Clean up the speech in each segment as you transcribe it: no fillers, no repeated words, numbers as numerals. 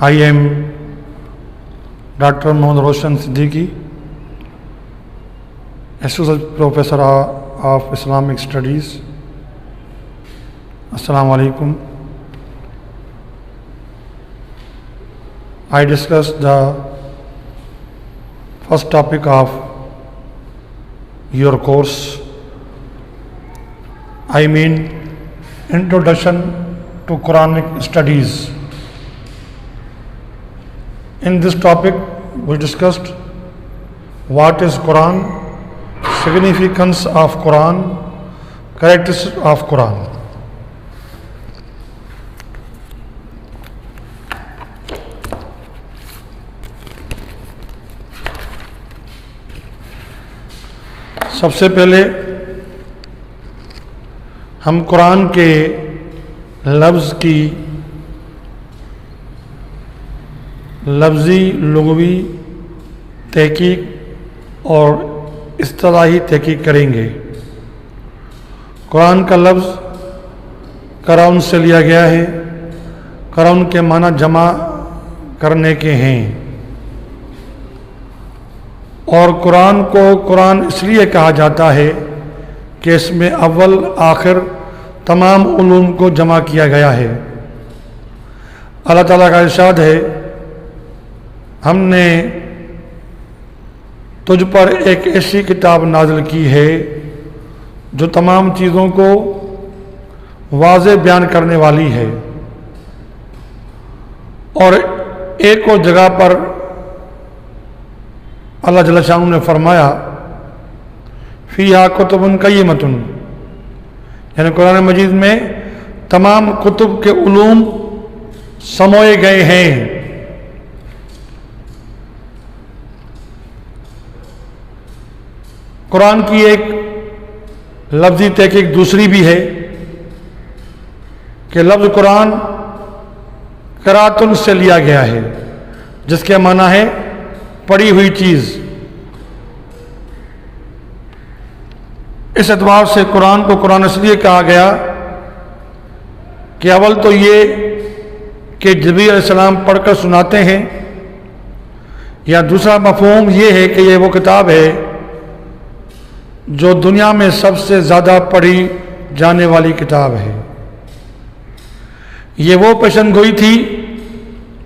I am Dr. Mohammad Roshan Siddiqui, Associate Professor of Islamic Studies. Assalamu alaikum. I discussed the first topic of your course. I mean Introduction to Quranic Studies. In this topic, we discussed what is Quran, significance of Quran, characteristics of Quran. सबसे पहले हम कुरान के लफ्ज़ की लफ्ज़ी लुग़वी तहक़ीक़ और इस्तिलाही तहक़ीक़ करेंगे। कुरान का लफ्ज़ क़ुरान से लिया गया है। क़ुरान के माना जमा करने के हैं और कुरान को कुरान इसलिए कहा जाता है कि इसमें अव्वल आखिर तमाम उलूम को जमा किया गया है। अल्लाह ताला का इरशाद है, हमने तुझ पर एक ऐसी किताब नाज़िल की है जो तमाम चीज़ों को वाज़े बयान करने वाली है। और एक और जगह पर अल्लाह जल्ल शाह ने फरमाया, फ़ीहा कुतुबुन क़य्यिमतुन, यानी कुरान मजीद में तमाम कुतुब के उलूम समोए गए हैं। कुरान की एक लफ्ज़ी तहक़ीक़ दूसरी भी है कि लफ्ज़ कुरान क़राअतुन से लिया गया है, जिसके माना है पढ़ी हुई चीज़। इस एतबार से कुरान को कुरान इसलिए कहा गया कि अव्वल तो ये कि जिब्रील अलैहिस्सलाम पढ़कर सुनाते हैं, या दूसरा मफ़हूम ये है कि ये वो किताब है जो दुनिया में सबसे ज़्यादा पढ़ी जाने वाली किताब है। ये वो पेशनगोई थी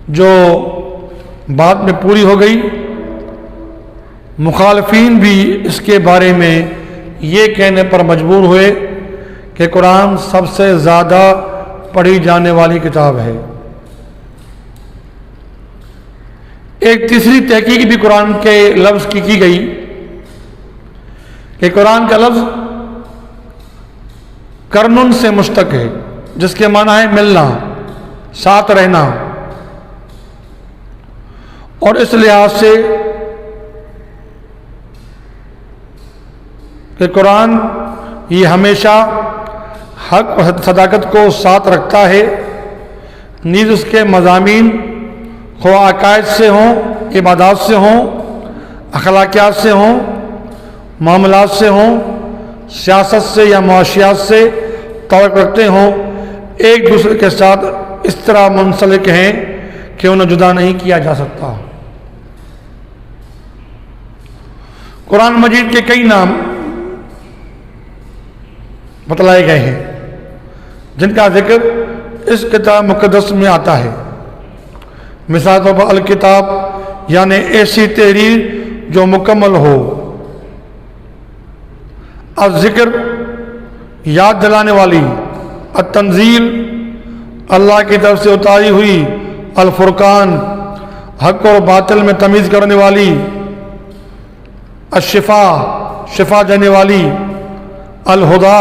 जो बाद में पूरी हो गई। मुखालफीन भी इसके बारे में ये कहने पर मजबूर हुए कि कुरान सबसे ज़्यादा पढ़ी जाने वाली किताब है। एक तीसरी तहकीक भी कुरान के लफ्ज़ की गई कि कुरान का लफ्ज़ करनुन से मुश्तक है, जिसके माना है मिलना, साथ रहना। और इस लिहाज से कि कुरान ये हमेशा हक और सदाकत को साथ रखता है, नीज़ उसके मज़ामीन ख्वाह अकायद से हों, इबादात से हों, अखलाकियात से हों, मामलात से हों, सियासत से या मुआशियात से ताल्लुक़ रखते हों, एक दूसरे के साथ इस तरह मुंसलिक हैं कि उन्हें जुदा नहीं किया जा सकता। कुरान मजीद के कई नाम बतलाए गए हैं जिनका जिक्र इस किताब मुक़द्दस में आता है। मिसाल तौर पर अल किताब यानी ऐसी तहरीर जो मुकम्मल हो, अज़्ज़िक्र याद दिलाने वाली, अत-तंज़ील अल्लाह की तरफ से उतारी हुई, अल फुरकान हक और बातिल में तमीज़ करने वाली, अशिफा शिफा देने वाली, अल हुदा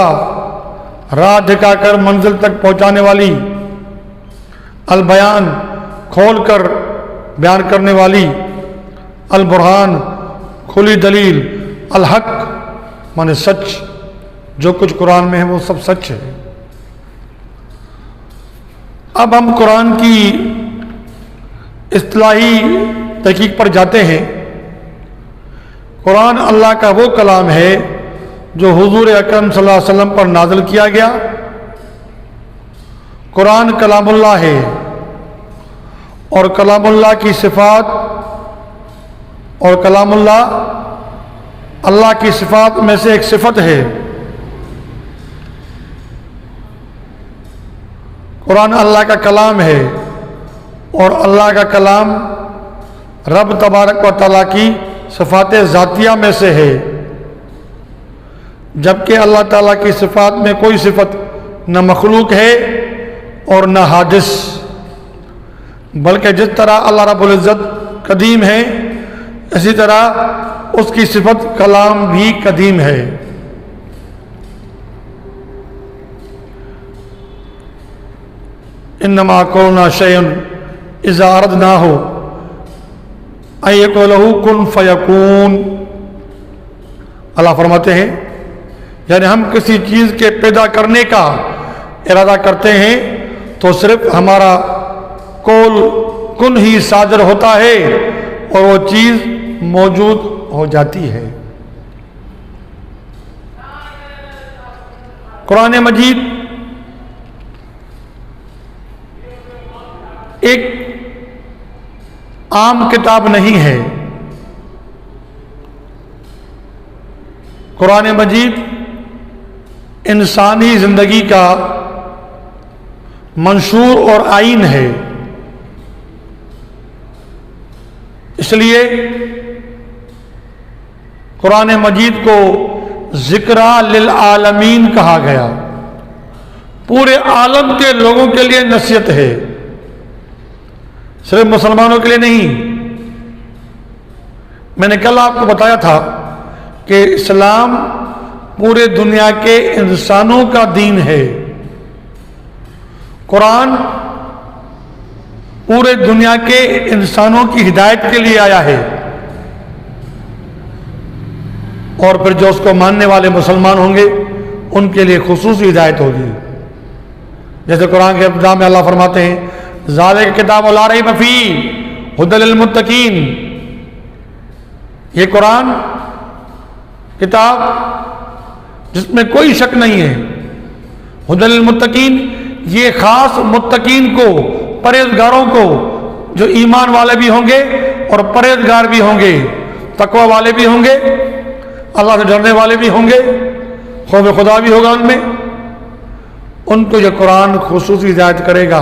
राह दिखाकर मंजिल तक पहुँचाने वाली, अल बयान खोल कर बयान करने वाली, अल बुरहान खुली दलील, अल हक माने सच, जो कुछ कुरान में है वो सब सच है। अब हम कुरान की इस्तिलाही तहकीक पर जाते हैं। कुरान अल्लाह का वो कलाम है जो हुजूर अकरम सल्लल्लाहु अलैहि वसल्लम पर नाज़िल किया गया। कुरान कलामुल्लाह है और कलामुल्लाह की सिफ़ात और कलामुल्लाह अल्लाह की सिफ़ात में से एक सिफ़त है। कुरान अल्लाह का कलाम है और अल्लाह का कलाम रब तबारक व तआला की सिफ़ात ज़ातिया में से है, जबकि अल्लाह ताला की सिफ़ात में कोई सिफ़त न मखलूक है और न हादिस, बल्कि जिस तरह अल्लाह रब्बुल इज़्ज़त कदीम है इसी तरह उसकी सिफ़त कलाम भी कदीम है। इन्नमा कौलना शयअन इज़ा अरदनाहु अन यक़ूल लहू कुन फ़यकून। अल्लाह फरमाते हैं, यानी हम किसी चीज़ के पैदा करने का इरादा करते हैं तो सिर्फ हमारा कौल कुन ही सादर होता है और वो चीज़ मौजूद हो जाती है। कुरान मजीद एक आम किताब नहीं है। कुरान मजीद इंसानी जिंदगी का मंशूर और आईन है। इसलिए कुरान मजीद को ज़िक्रा लिल आलमीन कहा गया, पूरे आलम के लोगों के लिए नसीहत है, सिर्फ मुसलमानों के लिए नहीं। मैंने कल आपको बताया था कि इस्लाम पूरे दुनिया के इंसानों का दीन है। कुरान पूरे दुनिया के इंसानों की हिदायत के लिए आया है और फिर जो उसको मानने वाले मुसलमान होंगे उनके लिए खुसूसी हिदायत होगी। जैसे कुरान के इब्तिदा में अल्लाह फरमाते हैं, ज़ालिका किताब ला रैब फीह हुदल लिल मुत्तकीन। ये कुरान किताब जिसमें कोई शक नहीं है, हुदल लिल मुत्तकीन, ये खास मुत्तकीन को, परहेजगारों को, जो ईमान वाले भी होंगे और परहेजगार भी होंगे, तकवा वाले भी होंगे, अल्लाह से डरने वाले भी होंगे, खौफ खुदा भी होगा उनमें, उनको यह कुरान खुसूसी हिदायत करेगा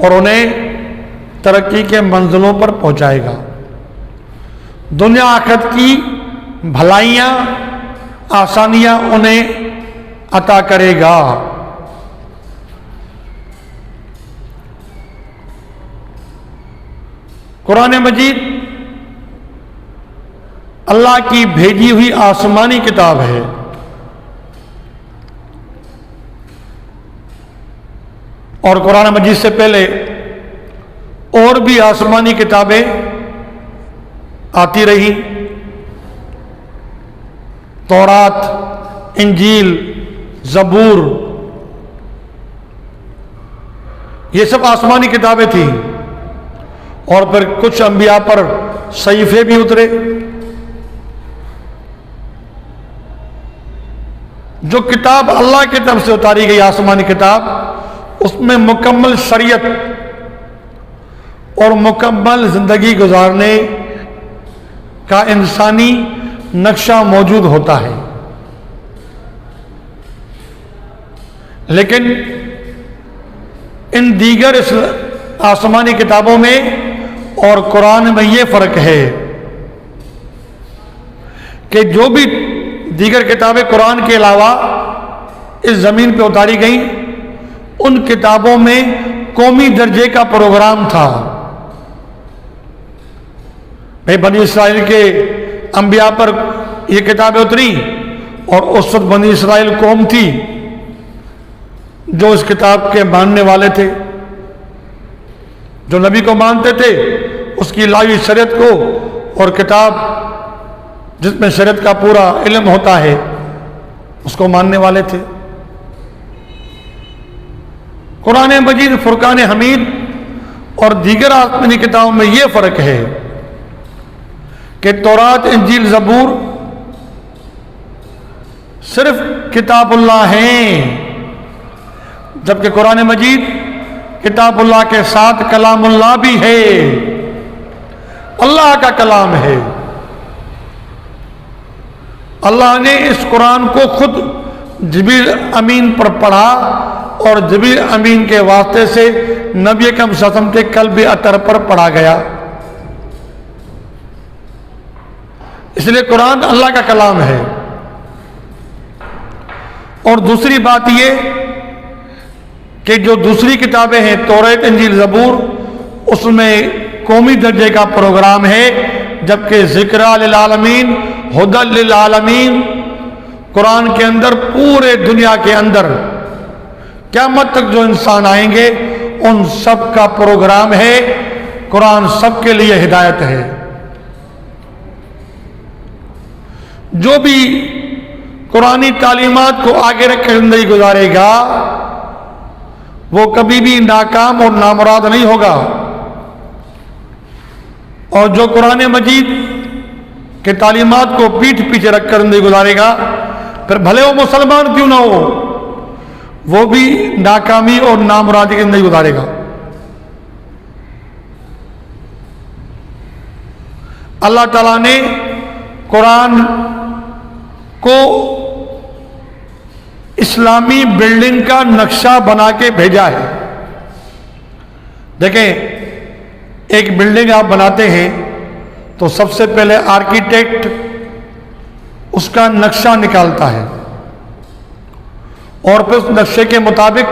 और उन्हें तरक्की के मंजिलों पर पहुंचाएगा। दुनिया आखिरत की भलाइयाँ आसानियाँ उन्हें अता करेगा। कुरान मजीद अल्लाह की भेजी हुई आसमानी किताब है और कुरान मजीद से पहले और भी आसमानी किताबें आती रही। तौरात, इंजील, ज़बूर, ये सब आसमानी किताबें थी और फिर कुछ अंबिया पर सहीफे भी उतरे। जो किताब अल्लाह की तरफ से उतारी गई आसमानी किताब, उसमें मुकम्मल शरीयत और मुकम्मल जिंदगी गुजारने का इंसानी नक्शा मौजूद होता है। लेकिन इन दीगर आसमानी किताबों में और कुरान में ये फर्क है कि जो भी दीगर किताबें कुरान के अलावा इस जमीन पर उतारी गई, उन किताबों में कौमी दर्जे का प्रोग्राम था। भाई बनी इसराइल के अंबिया पर ये किताबें उतरी और उस वक्त बनी इसराइल कौम थी जो इस किताब के मानने वाले थे, जो नबी को मानते थे, उसकी लाई शरीयत को और किताब जिसमें शरीयत का पूरा इल्म होता है उसको मानने वाले थे। कुरान मजीद, फुरकान हमीद और दीगर आसमानी किताबों में यह फर्क है कि तौरात, इंजील, ज़बूर सिर्फ किताबुल्लाह हैं, जबकि कुरान मजीद किताबुल्लाह के साथ कलामुल्लाह भी है, अल्लाह का कलाम है। अल्लाह ने इस कुरान को खुद जिब्रील अमीन पर पढ़ा और जिब्रील अमीन के वास्ते से नबी अकरम सल्लल्लाहु अलैहि वसल्लम के कल्ब अतर पर पढ़ा गया। इसलिए कुरान अल्लाह का कलाम है। और दूसरी बात यह कि जो दूसरी किताबें हैं तौरात, इंजील, ज़बूर, उसमें कौमी दर्जे का प्रोग्राम है, जबकि ज़िक्र लिल आलमीन, हुदल लिल आलमीन, कुरान के अंदर पूरे दुनिया के अंदर क़यामत तक जो इंसान आएंगे उन सब का प्रोग्राम है। कुरान सबके लिए हिदायत है। जो भी कुरानी तालीमात को आगे रख कर जिंदगी गुजारेगा वो कभी भी नाकाम और नामुराद नहीं होगा। और जो कुरान मजीद के तालीमात को पीठ पीछे रखकर जिंदगी गुजारेगा, फिर भले वो मुसलमान क्यों ना हो, वो भी नाकामी और नामुरादी की जिंदगी गुजारेगा। अल्लाह ताला ने कुरान को इस्लामी बिल्डिंग का नक्शा बना के भेजा है। देखें, एक बिल्डिंग आप बनाते हैं तो सबसे पहले आर्किटेक्ट उसका नक्शा निकालता है और फिर उस नक्शे के मुताबिक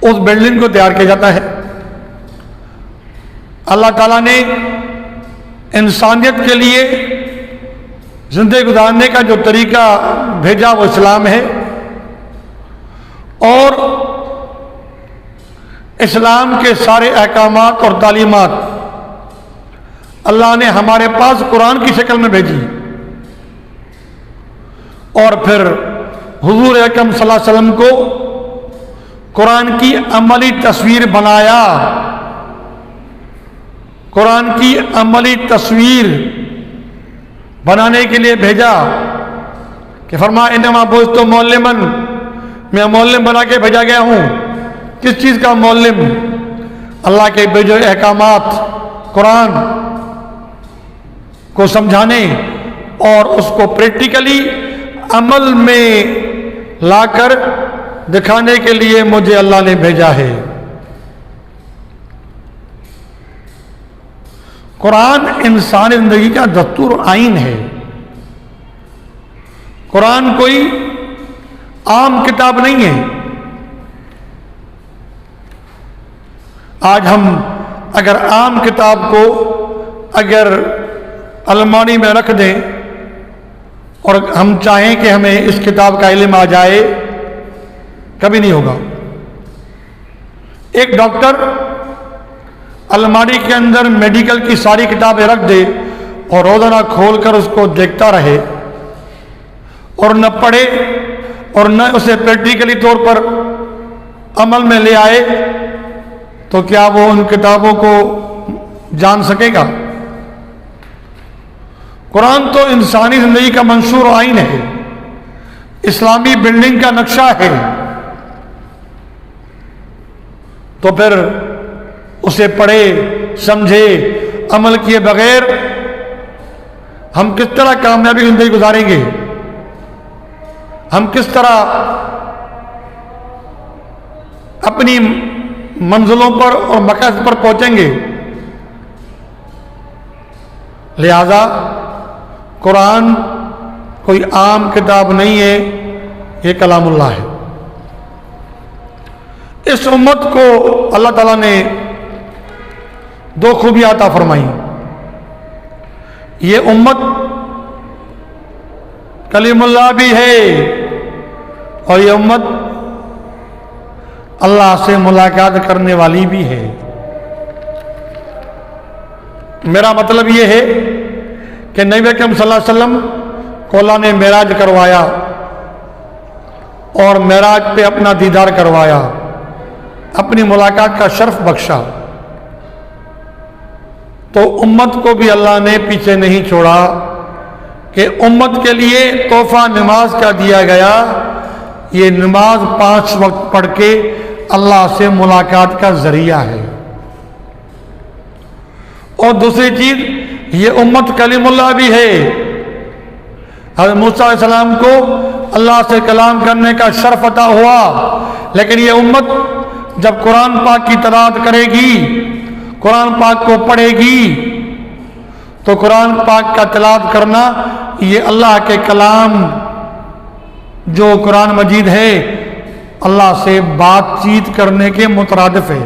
उस बिल्डिंग को तैयार किया जाता है। अल्लाह ताला ने इंसानियत के लिए जिंदगी गुजारने का जो तरीका भेजा वो इस्लाम है। और इस्लाम के सारे अहकामात और तालीमात अल्लाह ने हमारे पास कुरान की शक्ल में भेजी और फिर हुजूर अकरम सल्लल्लाहु अलैहि वसल्लम को कुरान की अमली तस्वीर बनाया, कुरान की अमली तस्वीर बनाने के लिए भेजा कि फरमाया इन्नमा बुइस्तु मुअल्लिमन, मैं मुअल्लिम बना के भेजा गया हूं। किस चीज का मुअल्लिम? अल्लाह के भेजे अहकामात कुरान को समझाने और उसको प्रैक्टिकली अमल में लाकर दिखाने के लिए मुझे अल्लाह ने भेजा है। कुरान इंसानी जिंदगी का दस्तूर आइन है। कुरान कोई आम किताब नहीं है। आज हम अगर आम किताब को अगर अलमारी में रख दें और हम चाहें कि हमें इस किताब का इल्म आ जाए, कभी नहीं होगा। एक डॉक्टर अलमारी के अंदर मेडिकल की सारी किताबें रख दे और रोजाना खोलकर उसको देखता रहे और न पढ़े और न उसे प्रैक्टिकली तौर पर अमल में ले आए, तो क्या वो उन किताबों को जान सकेगा? कुरान तो इंसानी जिंदगी का मंशूर आइन है, इस्लामी बिल्डिंग का नक्शा है। तो फिर उसे पढ़े, समझे, अमल किए बगैर हम किस तरह कामयाबी जिंदगी गुजारेंगे? हम किस तरह अपनी मंजिलों पर और मकासद पर पहुंचेंगे? लिहाजा कुरान कोई आम किताब नहीं है, ये कलामुल्लाह है। इस उम्मत को अल्लाह ताला ने दो खूबियां अता फरमाई। ये उम्मत कलीमुल्लाह भी है और ये उम्मत अल्लाह से मुलाकात करने वाली भी है। मेरा मतलब ये है कि नबी अकरम सल्लल्लाहु अलैहि वसल्लम को अल्लाह ने मेराज करवाया और मेराज पे अपना दीदार करवाया, अपनी मुलाकात का शर्फ बख्शा। तो उम्मत को भी अल्लाह ने पीछे नहीं छोड़ा कि उम्मत के लिए तोहफा नमाज का दिया गया। ये नमाज 5 वक्त पढ़ के अल्लाह से मुलाकात का जरिया है। और दूसरी चीज ये उम्मत कलीमुल्लाह भी है। हज़रत मूसा अलैहिस्सलाम को अल्लाह से कलाम करने का शर्फ अता हुआ, लेकिन ये उम्मत जब कुरान पाक की तलावत करेगी, कुरान पाक को पढ़ेगी, तो कुरान पाक का तलावत करना ये अल्लाह के कलाम जो कुरान मजीद है अल्लाह से बातचीत करने के मुतरादिफ है।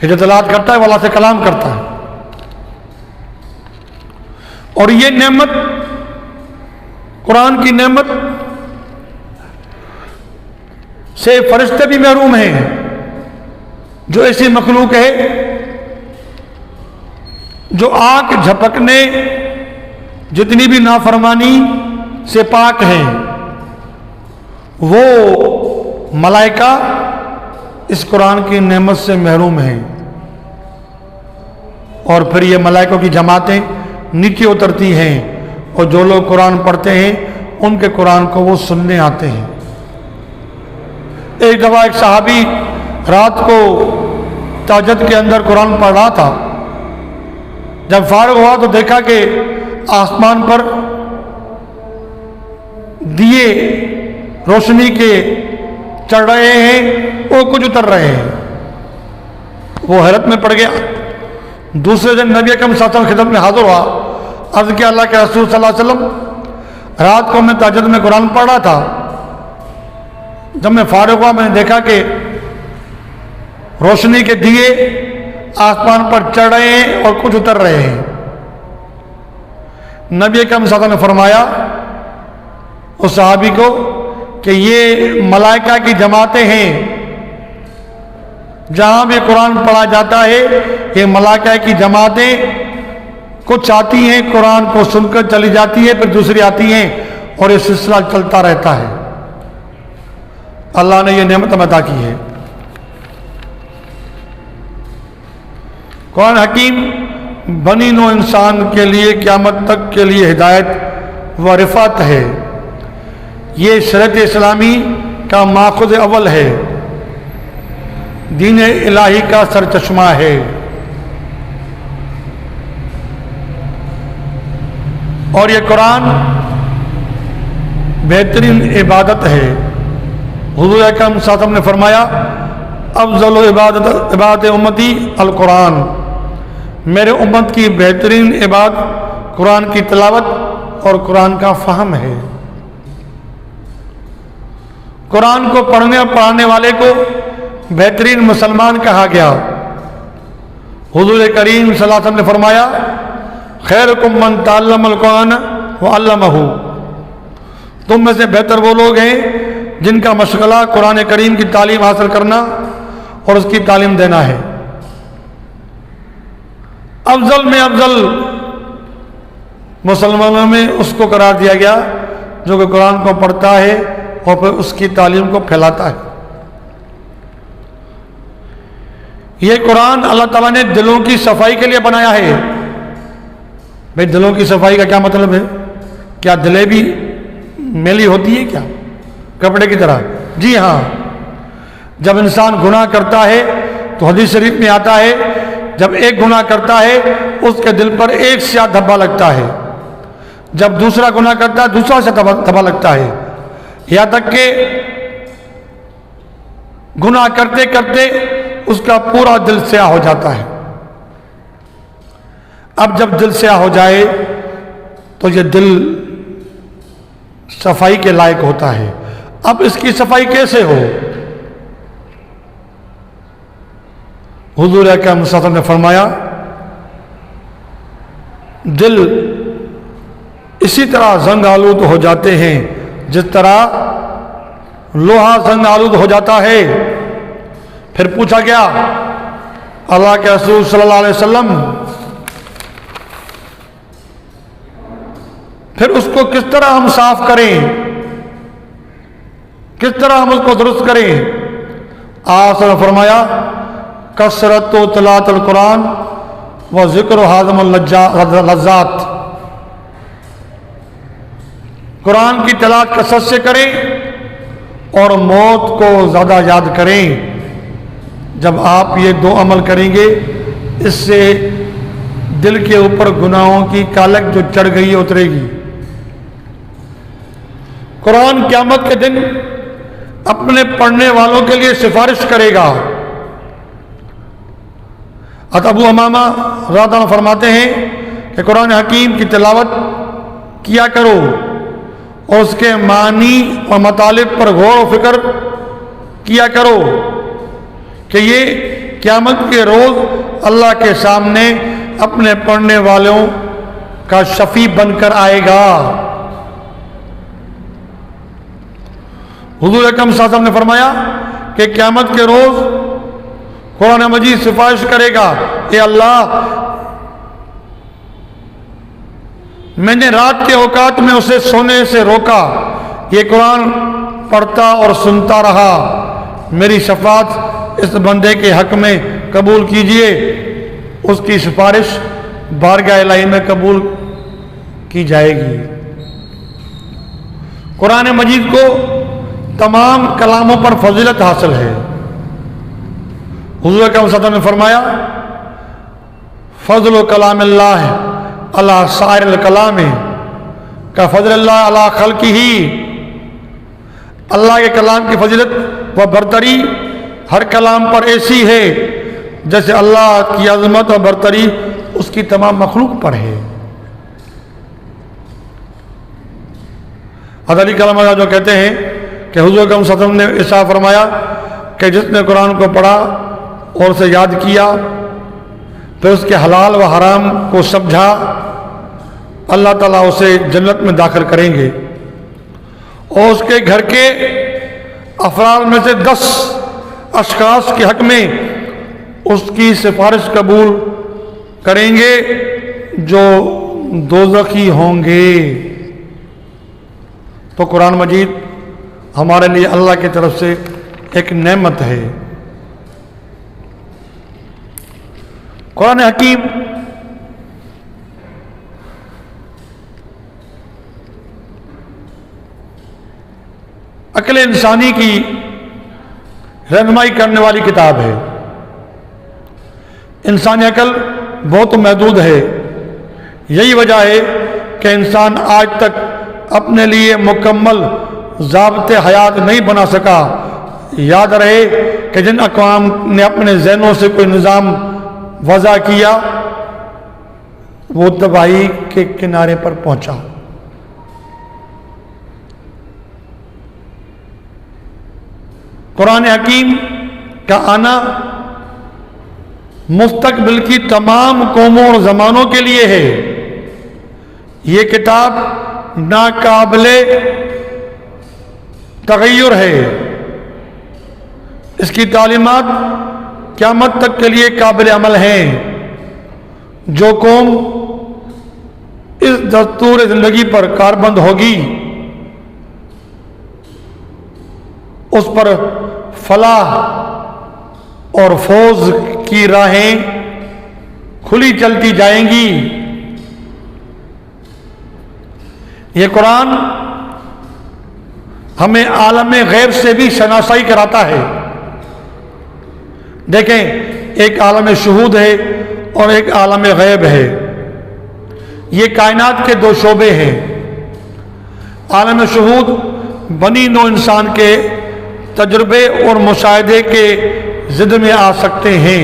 ये जो तलावत करता है वो अल्लाह से कलाम करता है। और ये नेमत, कुरान की नेमत से फरिश्ते भी महरूम हैं। जो ऐसी मखलूक है जो आंख झपकने जितनी भी नाफरमानी से पाक हैं, वो मलाइका इस कुरान की नेमत से महरूम हैं। और फिर ये मलाइकों की जमातें नीचे उतरती हैं और जो लोग कुरान पढ़ते हैं उनके कुरान को वो सुनने आते हैं। एक दफ़ा एक सहाबी रात को ताजद के अंदर कुरान पढ़ रहा था। जब फारिग हुआ तो देखा कि आसमान पर दिए रोशनी के चढ़ रहे हैं और कुछ उतर रहे हैं। वो हैरत में पड़ गया। दूसरे दिन नबी अकरम सल्लल्लाहु अलैहि वसल्लम खिदमत में हाजिर हुआ। अर्ज़ किया, अल्लाह के रसूल सल्लल्लाहु अलैहि वसल्लम, रात को मैं ताजद में कुरान पढ़ रहा था। जब मैं फारिग हुआ मैंने देखा कि रोशनी के दिए आसमान पर चढ़ रहे हैं और कुछ उतर रहे हैं। नबी अकरम सल्लल्लाहु अलैहि वसल्लम ने फरमाया उस सहाबी को कि ये मलाइका की जमातें हैं। जहां भी कुरान पढ़ा जाता है ये मलाइका की जमातें कुछ आती हैं, कुरान को सुनकर चली जाती है, फिर दूसरी आती हैं और ये सिलसिला चलता रहता है। अल्लाह ने यह नेमत अता की है। कुरान हकीम बनी नो इंसान के लिए क़यामत तक के लिए हिदायत व रिफ़ात है। ये शरीयत इस्लामी का माखुज़ अव्वल है, दीन इलाही का सरचश्मा है। और ये कुरान बेहतरीन इबादत है। हुज़ूर अकरम सल्लल्लाहु अलैहि वसल्लम ने फरमाया, अफ़ज़ल इबादत उम्मती अल कुरान, मेरे उम्मत की बेहतरीन इबादत कुरान की तिलावत और कुरान का फ़हम है। कुरान को पढ़ने और पढ़ाने वाले को बेहतरीन मुसलमान कहा गया। हुज़ूर करीम सल्लल्लाहु अलैहि वसल्लम ने फरमाया, खैरुकुम मन तअल्लमल कुरान व अल्लमहु, तुम में से बेहतर वो लोग हैं जिनका मशगला कुरान करीम की तालीम हासिल करना और उसकी तालीम देना है। अफजल में अफजल मुसलमानों में उसको करार दिया गया जो कि कुरान को पढ़ता है और फिर उसकी तालीम को फैलाता है। ये कुरान अल्लाह ताला ने दिलों की सफाई के लिए बनाया है। भाई दिलों की सफाई का क्या मतलब है? क्या दिलें भी मैली होती है क्या कपड़े की तरह? जी हाँ, जब इंसान गुनाह करता है तो हदीस शरीफ में आता है जब एक गुनाह करता है उसके दिल पर एक स्याह धब्बा लगता है, जब दूसरा गुनाह करता है दूसरा से धब्बा लगता है, यहाँ तक कि गुनाह करते करते उसका पूरा दिल स्याह हो जाता है। अब जब दिल स्याह हो जाए तो ये दिल सफाई के लायक होता है। अब इसकी सफाई कैसे हो? हुजूर अकरम सल्लल्लाहु अलैहि वसल्लम ने फरमाया, दिल इसी तरह जंग आलूद हो जाते हैं जिस तरह लोहा जंग आलूद हो जाता है। फिर पूछा गया अल्लाह के रसूल सल्लल्लाहु अलैहि वसल्लम, फिर उसको किस तरह हम साफ करें, किस तरह हम उसको दुरुस्त करें? आपने फरमाया, कसरत तिलावत कुरान व जिक्र हाज़म लज्जात, कुरान की तिलावत कसरत से करें और मौत को ज़्यादा याद करें। जब आप ये दो अमल करेंगे, इससे दिल के ऊपर गुनाहों की कालक जो चढ़ गई है उतरेगी। कुरान क़यामत के दिन अपने पढ़ने वालों के लिए सिफारिश करेगा। अबू उमामा रज़ियल्लाहु अन्हु फरमाते हैं कि कुरान हकीम की तिलावत किया करो और उसके मानी और मतलब पर गौर व फिक्र किया करो कि ये क़यामत के रोज़ अल्लाह के सामने अपने पढ़ने वालों का शफी बनकर आएगा। हुज़ूर अकरम सल्लल्लाहु अलैहि वसल्लम ने फरमाया कि क़यामत के रोज़ कुरान मजीद सिफारिश करेगा, ए अल्लाह, मैंने रात के औकात में उसे सोने से रोका, ये कुरान पढ़ता और सुनता रहा, मेरी शफाअत इस बंदे के हक में कबूल कीजिए। उसकी सिफारिश बारगाह इलाही में कबूल की जाएगी। कुरान मजीद को तमाम कलामों पर फजीलत हासिल है। हुज़ूर अकरम सल्लल्लाहु अलैहि वसल्लम ने फरमाया, फ़ज़्लु कलामिल्लाह अला साइरिल कलाम का फ़ज़लिल्लाह अला खल्क़िही। अल्लाह के कलाम की फजीलत व बरतरी हर कलाम पर ऐसी है जैसे अल्लाह की अज़मत और बरतरी उसकी तमाम मखलूक पर है। हज़रत अली कलम जो कहते हैं कि हुज़ूर अकरम सल्लल्लाहु अलैहि वसल्लम ने इरशाद फरमाया कि जिसने कुरान को पढ़ा और उसे याद किया, फिर उसके हलाल व हराम को समझा, अल्लाह ताला उसे जन्नत में दाखिल करेंगे और उसके घर के अफराद में से 10 अशखास के हक में उसकी सिफारिश कबूल करेंगे जो दोज़खी होंगे। तो कुरान मजीद हमारे लिए अल्लाह की तरफ से एक नेमत है। कुरान हकीम अक्ल इंसानी की रहनुमाई करने वाली किताब है। इंसानी अक्ल बहुत महदूद है। यही वजह है कि इंसान आज तक अपने लिए मुकम्मल ज़ाब्ते हयात नहीं बना सका। याद रहे कि जिन अक़वाम ने अपने ज़हनों से कोई निज़ाम वज़ा किया, वो तबाही के किनारे पर पहुंचा। कुरान हकीम का आना मुस्तक़बिल की तमाम कौमों और ज़मानों के लिए है। ये किताब नाकाबिले तग़य्युर है। इसकी तालीमात क़यामत तक के लिए काबिल अमल हैं। जो कौम इस दस्तूर ज़िंदगी पर कारबंद होगी, उस पर फलाह और फौज की राहें खुली चलती जाएंगी। ये कुरान हमें आलम गैब से भी शनासाई कराता है। देखें, एक आलम शहूद है और एक आलम गैब है। ये कायनात के दो शोबे हैं। आलम शहूद बनी नौ इंसान के तजुर्बे और मुशाहिदे के ज़िद में आ सकते हैं,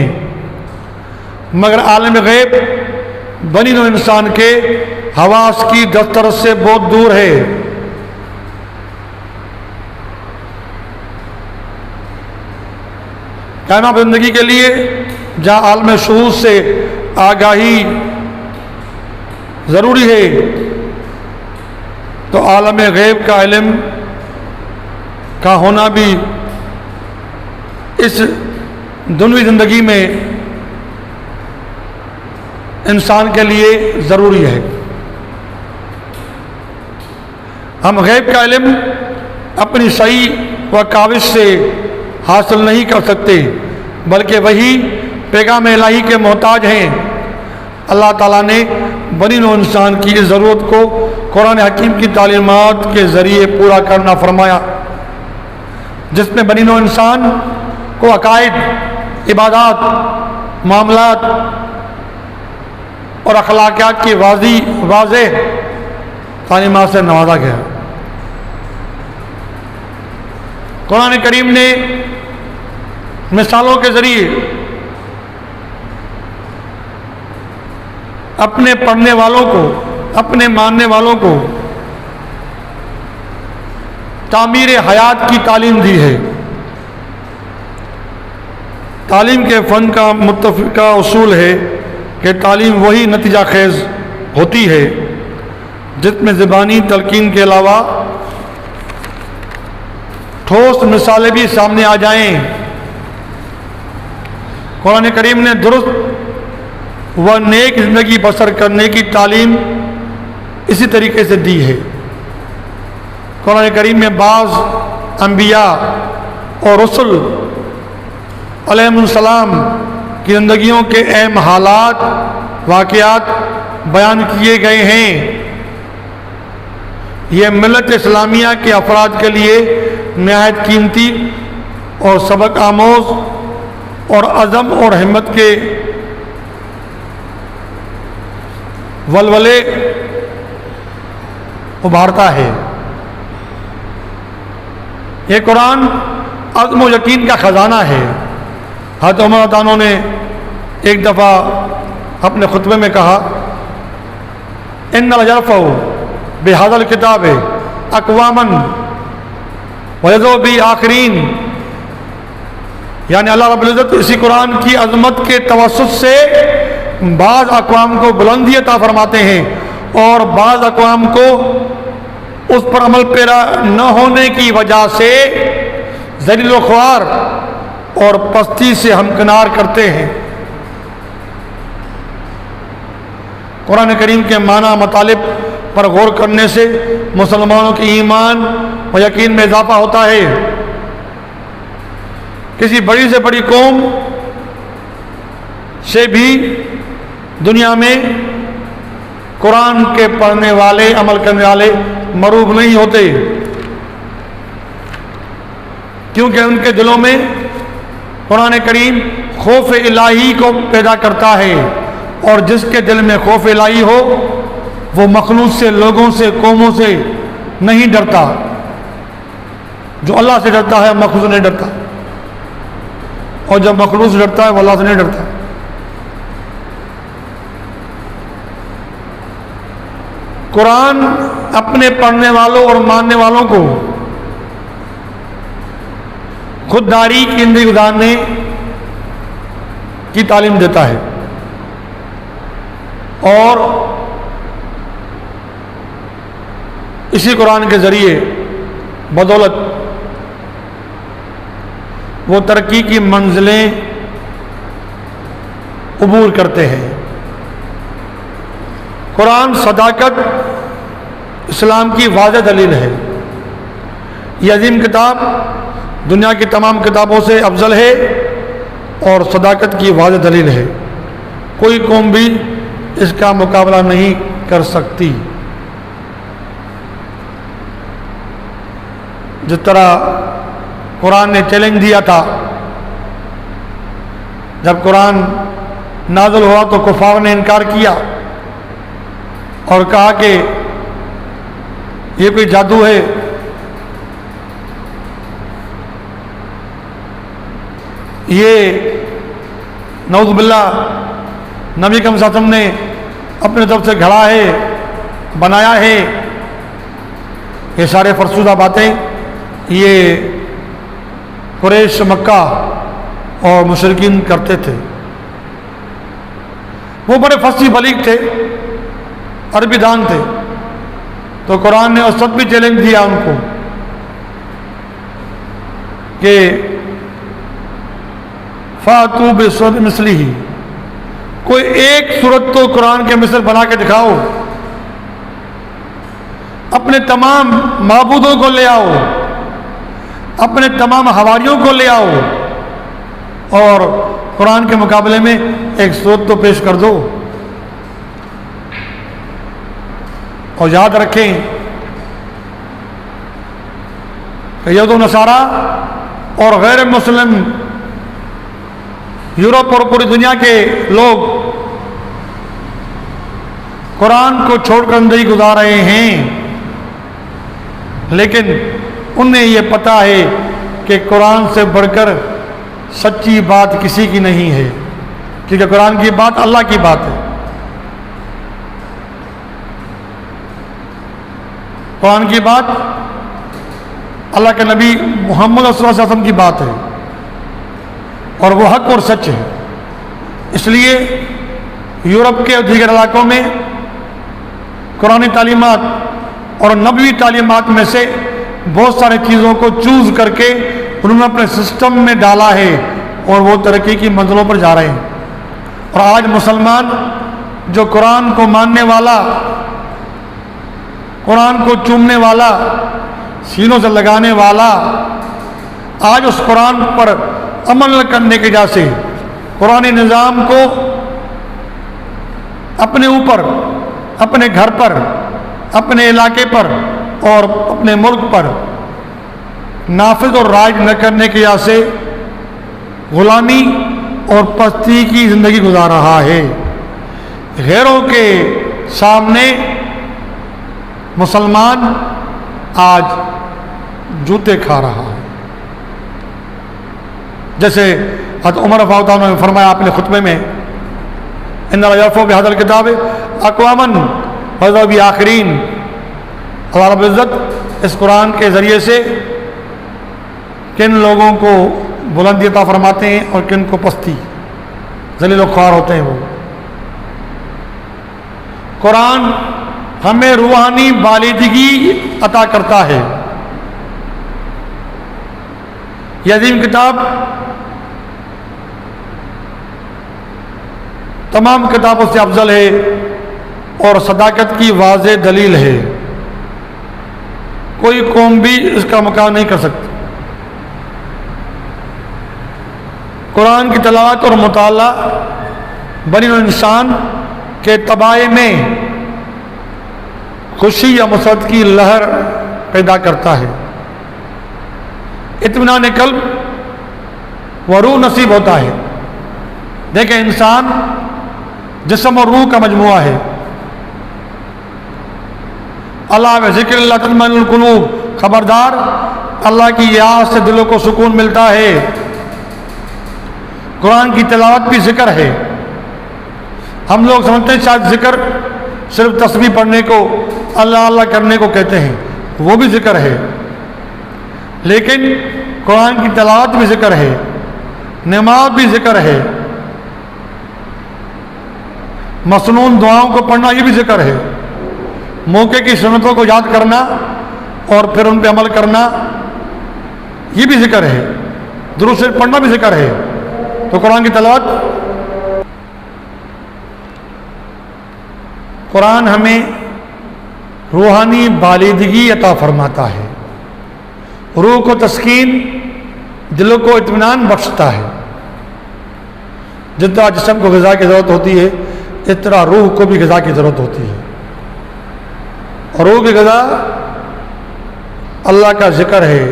मगर आलम गैब बनी नौ इंसान के हवास की दस्तरस से बहुत दूर है। कायनात ज़िंदगी के लिए जहाँ आलम शहूद से आगाही ज़रूरी है, तो आलम गैब का इल्म का होना भी इस दुनियावी ज़िंदगी में इंसान के लिए ज़रूरी है। हम गैब का इल्म अपनी सही व काविश से हासिल नहीं कर सकते, बल्कि वही पैगाम इलाही के मोहताज हैं। अल्लाह ताला ने बनी नौ इंसान की इस ज़रूरत को कुरान हकीम की तालीमात के ज़रिए पूरा करना फरमाया। जिसमें बनी नौ इंसान को अकायद, इबादात, मामलात और अखलाकियात की वाज़ेह तालीमात से नवाजा गया। कुरान करीम ने मिसालों के ज़रिए अपने पढ़ने वालों को, अपने मानने वालों को तामीर हयात की तालीम दी है। तालीम के फ़न का मुत्तफ़िका उसूल है कि तालीम वही नतीजा खेज़ होती है जिसमें ज़बानी तलकीन के अलावा ठोस मिसालें भी सामने आ जाएं। कुरान करीम ने दुरुस्त व नेक ज़िंदगी बसर करने की तालीम इसी तरीके से दी है। कुरान करीम में बाज़ अंबिया और रसूल अलैहिस्सलाम की ज़िंदगियों के अहम हालात, वाक़यात बयान किए गए हैं। यह मिल्लत इस्लामिया के अफराद के लिए नहायत कीमती और सबक आमोज़ और अज़म और हिम्मत के वलवले उभारता है। ये कुरान अज़्म व यकीन का ख़जाना है। हज़रत उमर तानो ने एक दफ़ा अपने खुतबे में कहा, इन्नल यरफ़उ बिहाज़ल किताब अक़वामन वयज़उ बि आख़रीन, यानी अल्लाह रब्बुल इज़्ज़त इसी कुरान की अज़मत के तवस्सुत से बाज़ अक़वाम को बुलंदी अता फरमाते हैं और बाज़ अक़वाम को उस पर अमल पेरा न होने की वजह से ज़लील व ख्वार और पस्ती से हमकिनार करते हैं। कुरान करीम के माना मतालिब पर गौर करने से मुसलमानों के ईमान व यकीन में इजाफा होता है। किसी बड़ी से बड़ी कौम से भी दुनिया में कुरान के पढ़ने वाले, अमल करने वाले मरूब नहीं होते, क्योंकि उनके दिलों में कुरान करीम खौफ इलाही को पैदा करता है और जिसके दिल में खौफ इलाही हो वो मखलूक से, लोगों से, कौमों से नहीं डरता। जो अल्लाह से डरता है मखलूक से नहीं डरता, और जब मखलूक से डरता है वो अल्लाह से नहीं डरता। कुरान अपने पढ़ने वालों और मानने वालों को खुददारी की जिंदगी गुजारने की तालीम देता है और इसी कुरान के ज़रिए बदौलत वो तरक्की की मंजिलें अबूर करते हैं। कुरान सदाकत इस्लाम की वाज़ेह दलील है। ये अजीम किताब दुनिया की तमाम किताबों से अफजल है और सदाकत की वाज़ेह दलील है। कोई कौम भी इसका मुकाबला नहीं कर सकती। जिस तरह कुरान ने चैलेंज दिया था, जब कुरान नाज़िल हुआ तो कुफार ने इनकार किया और कहा कि ये कोई जादू है, ये नऊज़ बिल्लाह नबी करीम सल्लल्लाहु अलैहि वसल्लम ने अपने तरफ से घड़ा है, बनाया है। ये सारे फरसूदा बातें ये कुरैश मक्का और मुशरिकीन करते थे। वो बड़े फसी बलीग थे, अरबी दान थे, तो कुरान ने उस वक्त भी चैलेंज दिया उनको कि फातू बिसूरत मिस्लिही, कोई एक सूरत तो कुरान के मिसल बना के दिखाओ, अपने तमाम माबूदों को ले आओ, अपने तमाम हवारियों को ले आओ और कुरान के मुकाबले में एक सूरत तो पेश कर दो। और याद रखें कि यहूद व नसारा और गैर मुस्लिम यूरोप और पूरी दुनिया के लोग कुरान को छोड़कर जिंदगी गुजार रहे हैं, लेकिन उन्हें यह पता है कि कुरान से बढ़कर सच्ची बात किसी की नहीं है, क्योंकि कुरान की बात अल्लाह की बात है। कुरान की बात अल्लाह के नबी मोहम्मद सल्लल्लाहु अलैहि वसल्लम की बात है और वो हक और सच है। इसलिए यूरोप के दीगर इलाकों में कुरानी तालीमात और नबवी तालीमात में से बहुत सारी चीज़ों को चूज़ करके उन्होंने अपने सिस्टम में डाला है और वो तरक्की की मंजिलों पर जा रहे हैं। और आज मुसलमान जो कुरान को मानने वाला, कुरान को चूमने वाला, सीनों से लगाने वाला, आज उस कुरान पर अमल करने की वजह से कुरानी निज़ाम को अपने ऊपर, अपने घर पर, अपने इलाके पर और अपने मुल्क पर नाफिज और राज न करने की वजह से गुलामी और पस्ती की ज़िंदगी गुजार रहा है। गैरों के सामने मुसलमान आज जूते खा रहा है। जैसे हज़रत उमर रज़ियल्लाहु अन्हु ने फरमाया अपने खुतबे में, इन्ना यरफ़उ बिहाज़िल किताब अक़वामन व यज़उ बि आख़िरीन। अल्लाह रब्बुल इज़्ज़त इस कुरान के ज़रिए से किन लोगों को बुलंदी अता फरमाते हैं और किन को पस्ती, ज़लील व ख़्वार होते हैं। वो कुरान हमें रूहानी बालिदगी अता करता है। यह अज़ीम किताब तमाम किताबों से अफजल है और सदाकत की वाज़ेह दलील है। कोई कौम भी इसका मुकाबला नहीं कर सकती। कुरान की तिलावत और मुताला बनी इंसान के तबाय में खुशी या मसरत की लहर पैदा करता है। इत्मीनान क़ल्ब व रूह नसीब होता है। देखें, इंसान जिस्म और रूह का मजमुआ है। अल्लाह व ज़िक्रिल्लाह तत्मइन्नुल क़ुलूब, खबरदार अल्लाह की याद से दिलों को सुकून मिलता है। कुरान की तिलावत भी जिक्र है। हम लोग समझते हैं शायद जिक्र सिर्फ तस्बीह पढ़ने को, अल्लाह अल्लाह करने को कहते हैं, वो भी जिक्र है, लेकिन कुरान की तिलावत भी जिक्र है, नमाज भी जिक्र है, मसनून दुआओं को पढ़ना ये भी जिक्र है, मौके की सुन्नतों को याद करना और फिर उन पर अमल करना ये भी जिक्र है, दुरूद शरीफ पढ़ना भी जिक्र है। तो कुरान की तिलावत, कुरान हमें रूहानी बालिदगी अता फरमाता है, रूह को तस्कीन, दिलों को इत्मीनान बख्शता है। जितना जिस्म को ग़िज़ा की ज़रूरत होती है, इस तरह रूह को भी ग़िज़ा की ज़रूरत होती है। और रूह की ग़िज़ा अल्लाह का ज़िक्र है,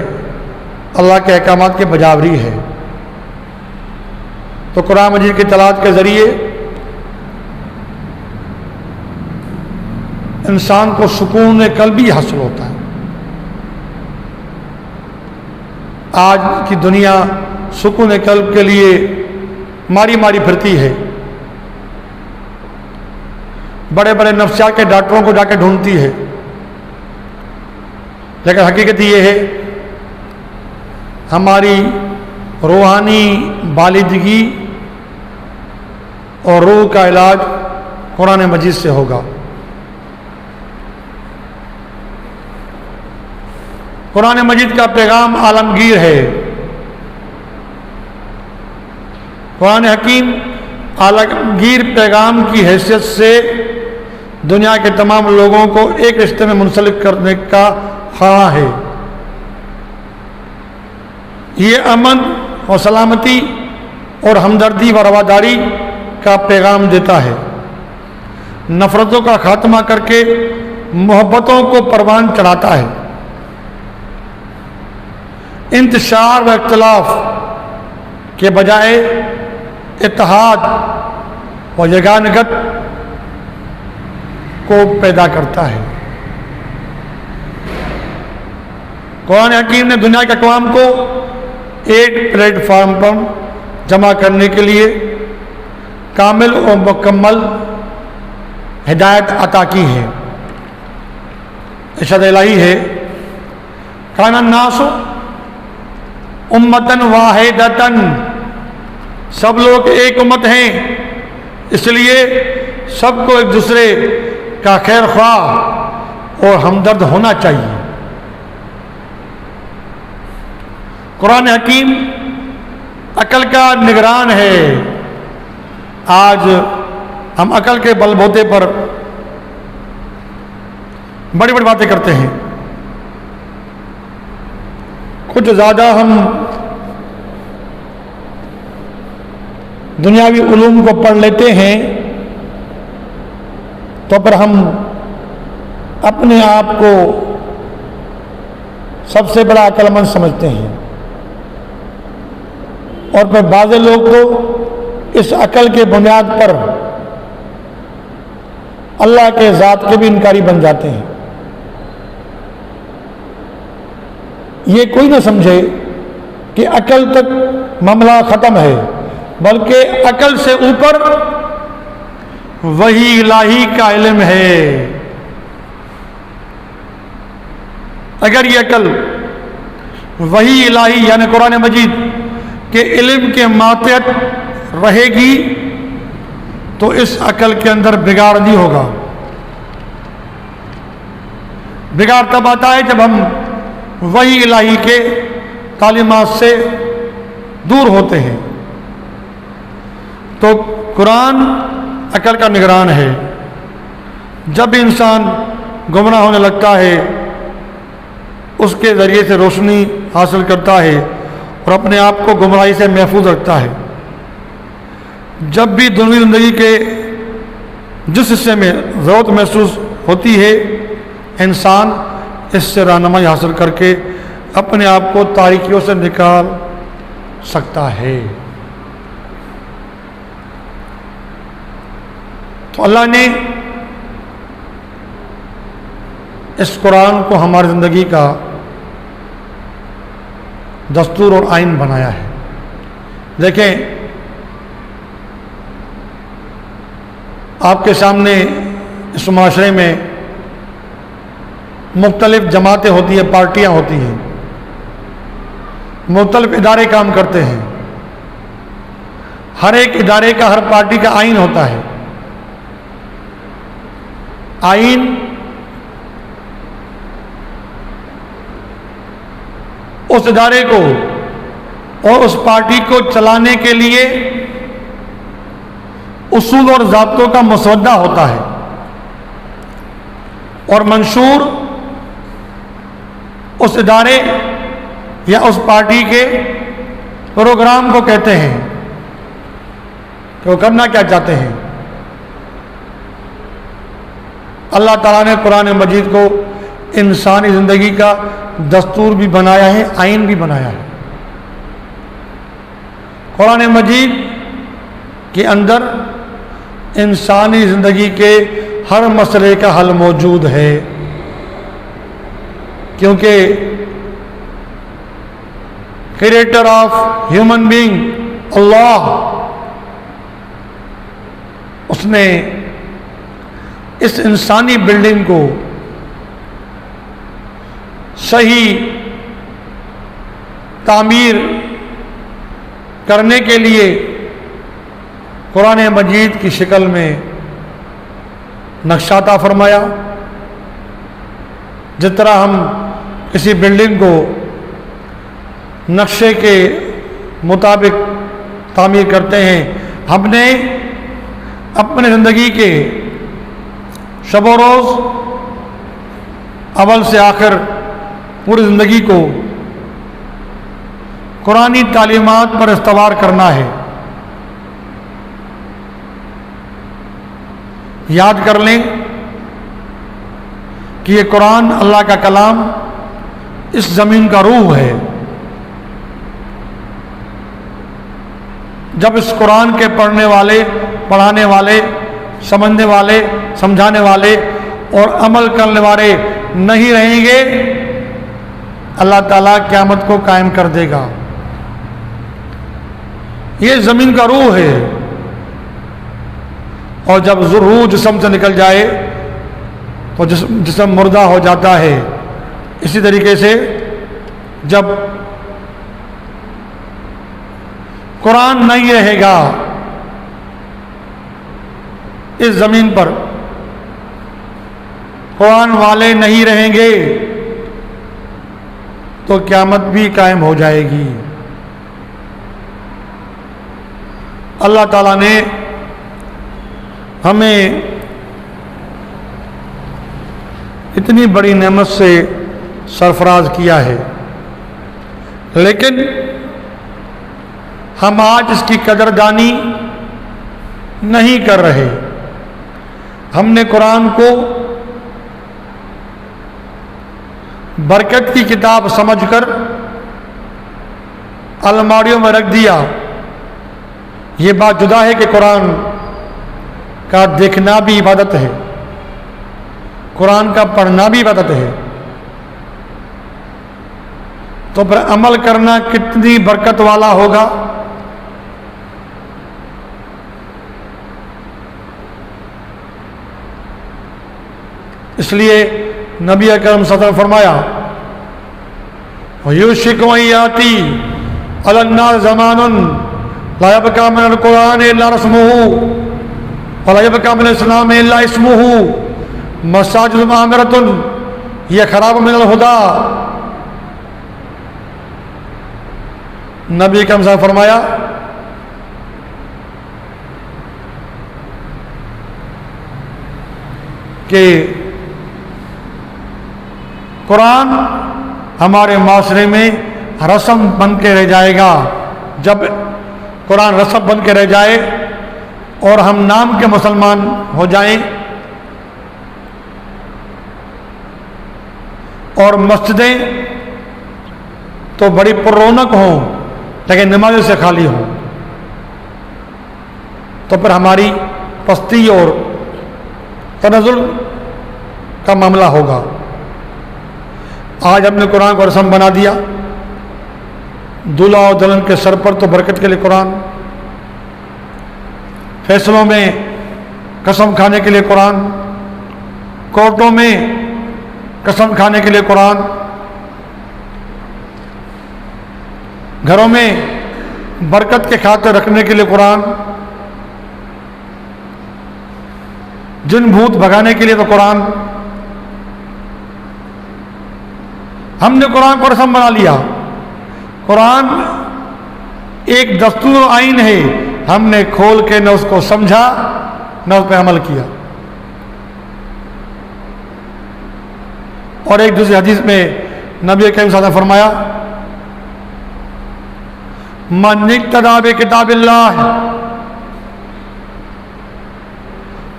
अल्लाह के अहकामात की बजावरी है। तो कुरान मजीद की तिलावत के ज़रिए इंसान को सुकून क़ल्बी हासिल होता है। आज की दुनिया सुकून क़ल्ब के लिए मारी मारी फिरती है, बड़े बड़े नफ्सियात के डॉक्टरों को जाकर ढूंढती है, लेकिन हकीकत ये है हमारी रूहानी बालिदगी और रूह का इलाज कुरान मजीद से होगा। कुरान मजीद का पैगाम आलमगीर है। कुरान हकीम आलमगीर पैगाम की हैसियत से दुनिया के तमाम लोगों को एक रिश्ते में मुंसलिक करने का ख्वाह है। ये अमन और सलामती और हमदर्दी व रवादारी का पैगाम देता है। नफ़रतों का खात्मा करके मोहब्बतों को परवान चढ़ाता है। इंतशार व इख्तलाफ के बजाय इत्तेहाद व यगानगत को पैदा करता है। कुरान हकीम ने दुनिया के अक़वाम को एक प्लेटफार्म पर जमा करने के लिए कामिल और मुकम्मल हिदायत अता की है। इरशाद इलाही है, काना नासु उम्मतन वाहिदतन, सब लोग एक उम्मत हैं, इसलिए सबको एक दूसरे का खैर ख्वाह और हमदर्द होना चाहिए। कुरान हकीम अकल का निगरान है। आज हम अकल के बलबूते पर बड़ी बड़ी बातें करते हैं। कुछ ज़्यादा हम दुनियावी उलूम को पढ़ लेते हैं तो पर हम अपने आप को सबसे बड़ा अक्लमंद समझते हैं, और फिर बाज़ लोग तो इस अकल के बुनियाद पर अल्लाह के ज़ात के भी इनकारी बन जाते हैं। ये कोई ना समझे कि अकल तक मामला ख़त्म है, बल्कि अकल से ऊपर वही इलाही का इल्म है। अगर ये अकल वही इलाही यानी कुरान मजीद के इल्म के मातहत रहेगी तो इस अकल के अंदर बिगाड़ नहीं होगा। बिगाड़ तब आता है जब हम वही इलाही के तालीमात से दूर होते हैं। तो कुरान अकल का निगरान है। जब इंसान गुमराह होने लगता है, उसके ज़रिए से रोशनी हासिल करता है और अपने आप को गुमराही से महफूज रखता है। जब भी दुनिया ज़िंदगी के जिस हिस्से में ज़रूरत महसूस होती है, इंसान इससे रहनुमाई हासिल करके अपने आप को तारीकियों से निकाल सकता है। तो अल्लाह ने इस कुरान को हमारी ज़िंदगी का दस्तूर और आइन बनाया है। देखें, आपके सामने इस माशरे में मुख्तलिफ जमातें होती हैं, पार्टियां होती हैं, मुख्तलिफ इदारे काम करते हैं। हर एक इदारे का, हर पार्टी का आइन होता है। आइन उस इदारे को और उस पार्टी को चलाने के लिए उसूल और ज़ाब्तों का मसवदा होता है, और मंशूर उस इदारे या उस पार्टी के प्रोग्राम को कहते हैं कि वो करना क्या चाहते हैं। अल्लाह ताला ने कुरान मजीद को इंसानी ज़िंदगी का दस्तूर भी बनाया है, आइन भी बनाया है। कुरान मजीद के अंदर इंसानी ज़िंदगी के हर मसले का हल मौजूद है, क्योंकि क्रिएटर ऑफ ह्यूमन बीइंग अल्लाह, उसने इस इंसानी बिल्डिंग को सही तामीर करने के लिए कुरान मजीद की शक्ल में नक्शा अता फरमाया। जिस तरह हम किसी बिल्डिंग को नक्शे के मुताबिक तामीर करते हैं, हमने अपने ज़िंदगी के शब रोज़ अव्वल से आखिर पूरी ज़िंदगी को कुरानी तालीमात पर इस्तवार करना है। याद कर लें कि ये कुरान अल्लाह का कलाम इस ज़मीन का रूह है। जब इस कुरान के पढ़ने वाले, पढ़ाने वाले, समझने वाले, समझाने वाले और अमल करने वाले नहीं रहेंगे, अल्लाह ताला क़यामत को कायम कर देगा। ये ज़मीन का रूह है, और जब रूह जिस्म से निकल जाए तो जिस्म मुर्दा हो जाता है। इसी तरीके से जब कुरान नहीं रहेगा इस ज़मीन पर, कुरान वाले नहीं रहेंगे, तो क़यामत भी कायम हो जाएगी। अल्लाह ताला ने हमें इतनी बड़ी नेमत से सरफराज किया है, लेकिन हम आज इसकी कदरदानी नहीं कर रहे। हमने कुरान को बरकत की किताब समझकर अलमारियों में रख दिया। ये बात जुदा है कि कुरान का देखना भी इबादत है, कुरान का पढ़ना भी इबादत है, तो फिर अमल करना कितनी बरकत वाला होगा। इसलिए नबी अकरम सल्लल्लाहु अलैहि वसल्लम फरमाया, युशिकु अन याती अलन्नास ज़मानुन ला यबका मिनल कुरान इल्ला रस्मुहु व ला यबका मिनल इस्लाम इल्ला इस्मुहु मसाजिद मामिरतुन हिय खराब मिनल हुदा। नबी अकरम साहब फरमाया कि कुरान हमारे माशरे में रस्म बन के रह जाएगा। जब कुरान रस्म बन के रह जाए और हम नाम के मुसलमान हो जाएं और मस्जिदें तो बड़ी पुररौनक हों लेकिन नमाज़ों से खाली हों, तो फिर हमारी पस्ती और तनज़ुल का मामला होगा। आज हमने कुरान को रस्म बना दिया, दूल्हा और दुल्हन के सर पर तो बरकत के लिए कुरान, फैसलों में कसम खाने के लिए कुरान, कोर्टों में कसम खाने के लिए कुरान, घरों में बरकत के खाते रखने के लिए कुरान, जिन भूत भगाने के लिए तो कुरान। हमने कुरान को रस्म बना लिया। कुरान एक दस्तूर आइन है, हमने खोल के न उसको समझा न उस पर अमल किया। और एक दूसरी हदीस में नबी करीम सल्लल्लाहु अलैहि वसल्लम फरमाया, मन इक्तदा बि किताबिल्लाह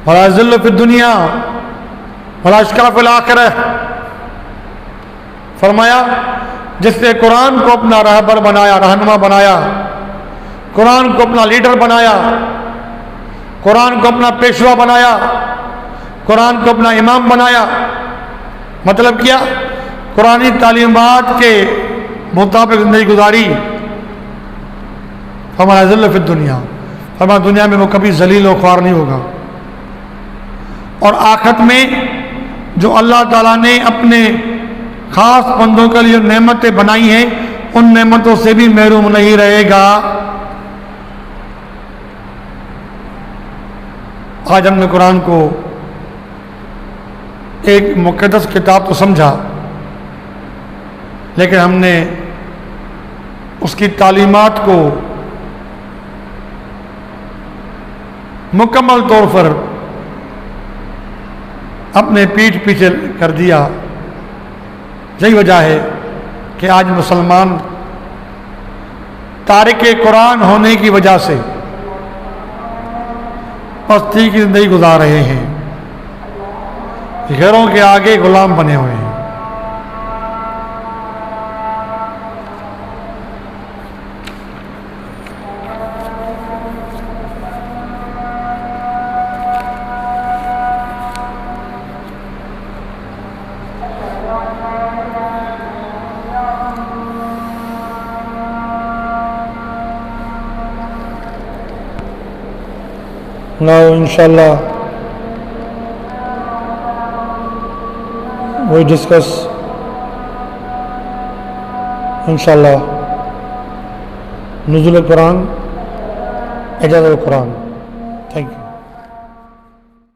वला ज़िल्ल फिद दुनिया वला अश्क़ा फिल आखिरह। फरमाया जिसने कुरान को अपना रहबर बनाया, रहनुमा बनाया, कुरान को अपना लीडर बनाया, कुरान को अपना पेशवा बनाया, कुरान को अपना इमाम बनाया, मतलब क्या, कुरानी तालीमात के मुताबिक ज़िंदगी गुजारी, हमारा ज़िल्ल फिद दुनिया, हमारा दुनिया में वो कभी जलील और ख्वार नहीं होगा। और आखिरत में जो अल्लाह ताला ने अपने खास बंदों के लिए नेमतें बनाई हैं, उन नेमतों से भी महरूम नहीं रहेगा। आज हमने कुरान को एक मुक़द्दस किताब तो समझा, लेकिन हमने उसकी तालीमात को मुकम्मल तौर पर अपने पीठ पीछे कर दिया। यही वजह है कि आज मुसलमान तारिक कुरान होने की वजह से पस्ती की जिंदगी गुजार रहे हैं, घरों के आगे गुलाम बने हुए हैं। Now inshallah we discuss inshallah Nuzul al-Quran, Ijaz al-Quran.